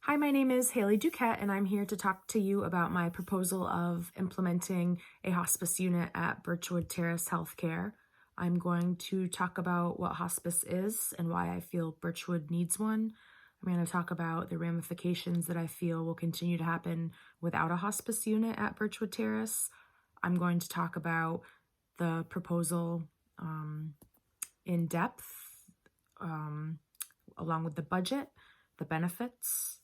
Hi, my name is Haley Duquette, and I'm here to talk to you about my proposal of implementing a hospice unit at Birchwood Terrace Healthcare. I'm going to talk about what hospice is and why I feel Birchwood needs one. I'm going to talk about the ramifications that I feel will continue to happen without a hospice unit at Birchwood Terrace. I'm going to talk about the proposal in depth, along with the budget, the benefits,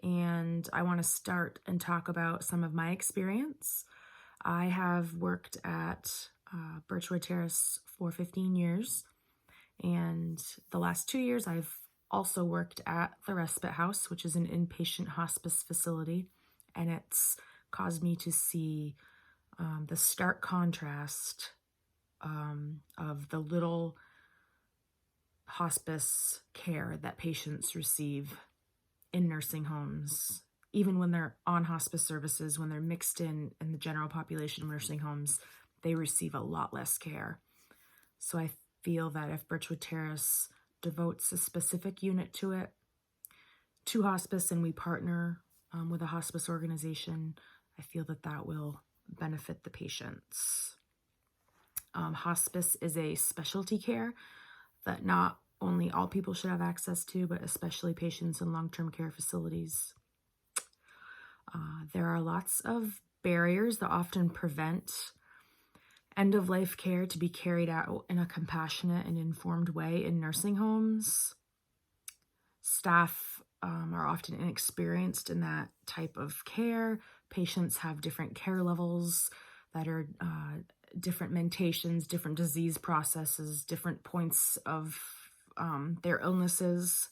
and I want to start and talk about some of my experience. I have worked at Birchwood Terrace for 15 years, and the last 2 years I've also worked at the Respite House, which is an inpatient hospice facility, and it's caused me to see the stark contrast of the little hospice care that patients receive in nursing homes. Even when they're on hospice services, when they're mixed in the general population of nursing homes, they receive a lot less care. So I feel that if Birchwood Terrace devotes a specific unit to hospice, and we partner with a hospice organization, I feel that that will benefit the patients. Hospice is a specialty care that not only all people should have access to, but especially patients in long-term care facilities. There are lots of barriers that often prevent end-of-life care to be carried out in a compassionate and informed way in nursing homes. Staff are often inexperienced in that type of care. Patients have different care levels that are different mentations, different disease processes, different points of their illnesses.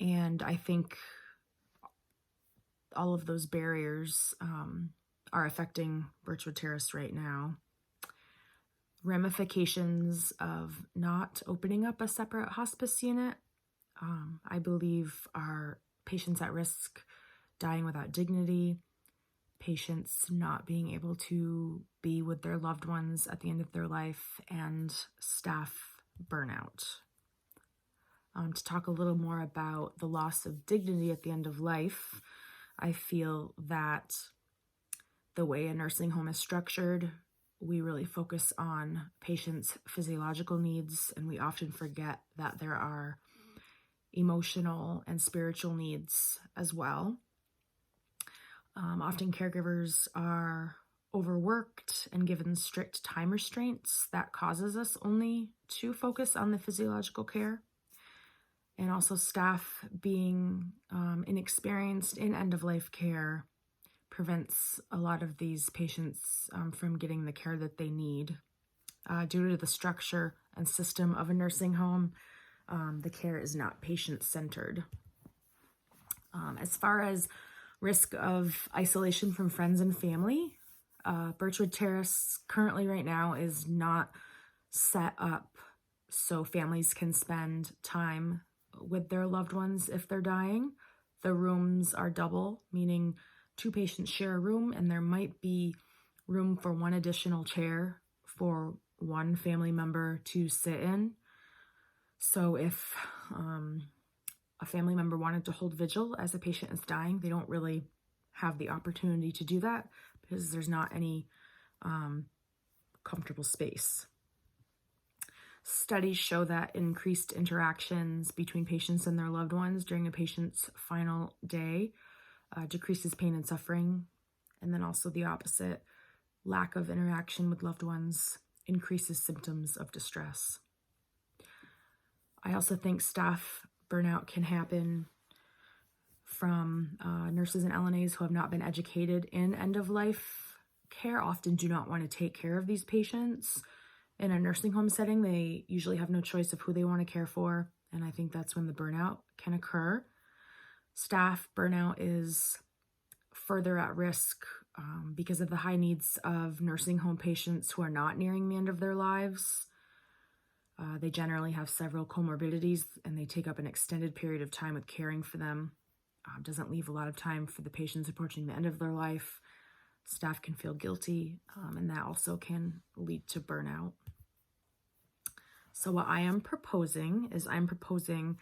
And I think all of those barriers are affecting Birchwood Terrace right now. Ramifications of not opening up a separate hospice unit, I believe, are patients at risk dying without dignity, patients not being able to be with their loved ones at the end of their life, and staff burnout. To talk a little more about the loss of dignity at the end of life, I feel that the way a nursing home is structured, we really focus on patients' physiological needs, and we often forget that there are emotional and spiritual needs as well. Often caregivers are overworked and given strict time restraints that causes us only to focus on the physiological care. And also staff being inexperienced in end-of-life care prevents a lot of these patients from getting the care that they need. Due to the structure and system of a nursing home, the care is not patient-centered. As far as risk of isolation from friends and family, Birchwood Terrace currently right now is not set up so families can spend time with their loved ones if they're dying. The rooms are double, meaning 2 patients share a room, and there might be room for 1 additional chair for 1 family member to sit in. So if a family member wanted to hold vigil as a patient is dying, they don't really have the opportunity to do that because there's not any comfortable space. Studies show that increased interactions between patients and their loved ones during a patient's final day decreases pain and suffering. And then also the opposite, lack of interaction with loved ones increases symptoms of distress. I also think staff burnout can happen from nurses and LNAs who have not been educated in end-of-life care, often do not want to take care of these patients. In a nursing home setting, they usually have no choice of who they want to care for, and I think that's when the burnout can occur. Staff burnout is further at risk because of the high needs of nursing home patients who are not nearing the end of their lives. They generally have several comorbidities, and they take up an extended period of time with caring for them. Doesn't leave a lot of time for the patients approaching the end of their life. Staff can feel guilty, and that also can lead to burnout. So what I am proposing is I'm proposing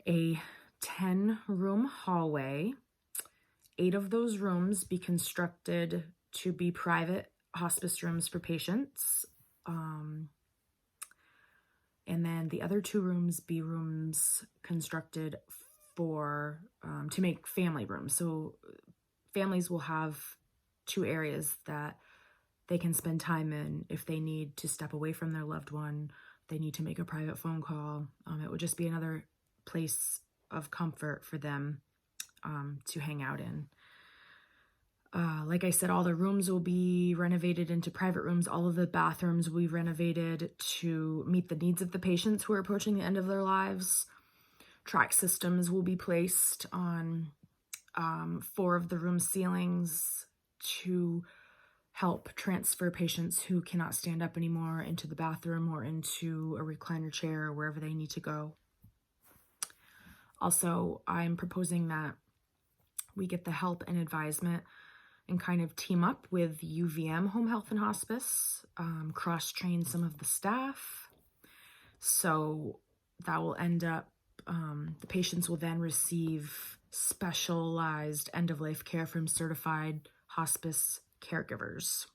a 10-room hallway. 8 of those rooms be constructed to be private hospice rooms for patients. And then the other 2 rooms be rooms constructed for to make family rooms. So families will have 2 areas that they can spend time in if they need to step away from their loved one, they need to make a private phone call. It would just be another place of comfort for them to hang out in. Like I said, all the rooms will be renovated into private rooms. All of the bathrooms will be renovated to meet the needs of the patients who are approaching the end of their lives. Track systems will be placed on 4 of the room ceilings to help transfer patients who cannot stand up anymore into the bathroom or into a recliner chair or wherever they need to go. Also, I'm proposing that we get the help and advisement and kind of team up with UVM Home Health and Hospice, cross-train some of the staff. So that will end up, the patients will then receive specialized end-of-life care from certified hospice caregivers.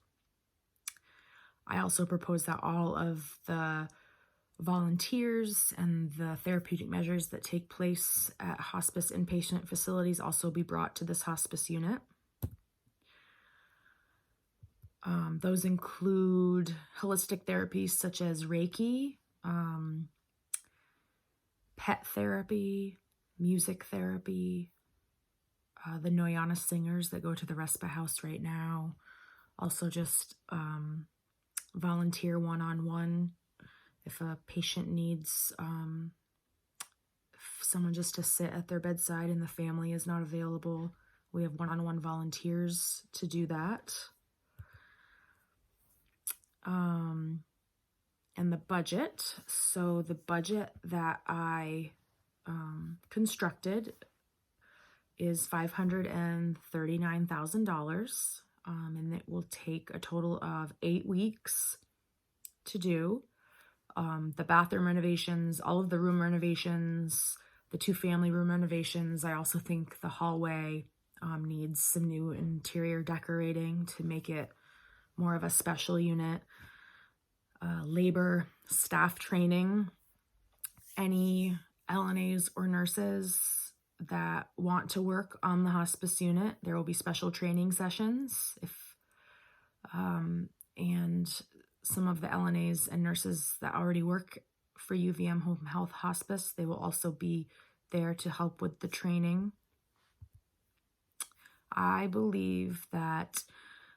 I also propose that all of the volunteers and the therapeutic measures that take place at hospice inpatient facilities also be brought to this hospice unit. Those include holistic therapies such as Reiki, pet therapy, music therapy, the Noyana singers that go to the respite house right now. Also just volunteer one-on-one if a patient needs someone just to sit at their bedside and the family is not available. We have one-on-one volunteers to do that. And the budget. So the budget that I constructed is $539,000, and it will take a total of 8 weeks to do. The bathroom renovations, all of the room renovations, the 2 family room renovations. I also think the hallway needs some new interior decorating to make it more of a special unit. Labor, staff training, any LNAs or nurses that want to work on the hospice unit, there will be special training sessions. And some of the LNAs and nurses that already work for UVM Home Health Hospice, they will also be there to help with the training. I believe that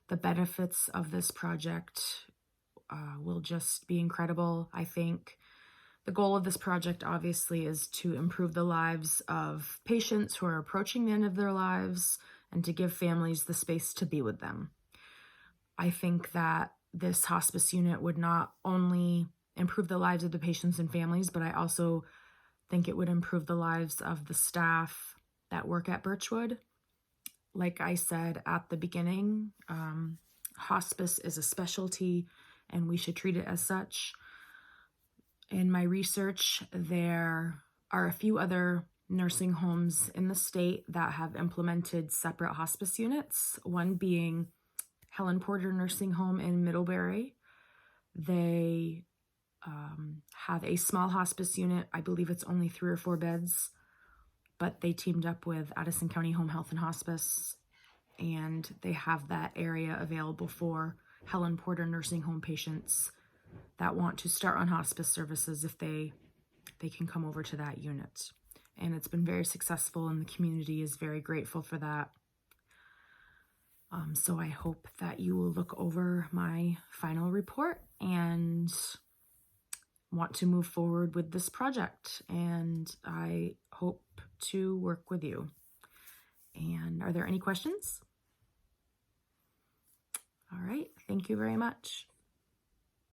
the benefits of this project will just be incredible. I think the goal of this project obviously is to improve the lives of patients who are approaching the end of their lives and to give families the space to be with them. I think that this hospice unit would not only improve the lives of the patients and families, but I also think it would improve the lives of the staff that work at Birchwood. Like I said at the beginning, hospice is a specialty and we should treat it as such. In my research, there are a few other nursing homes in the state that have implemented separate hospice units, one being Helen Porter Nursing Home in Middlebury. They have a small hospice unit. I believe it's only 3 or 4 beds, but they teamed up with Addison County Home Health and Hospice, and they have that area available for Helen Porter Nursing Home patients that want to start on hospice services if they can come over to that unit. And it's been very successful and the community is very grateful for that. So I hope that you will look over my final report and want to move forward with this project. And I hope to work with you. And are there any questions? All right, thank you very much.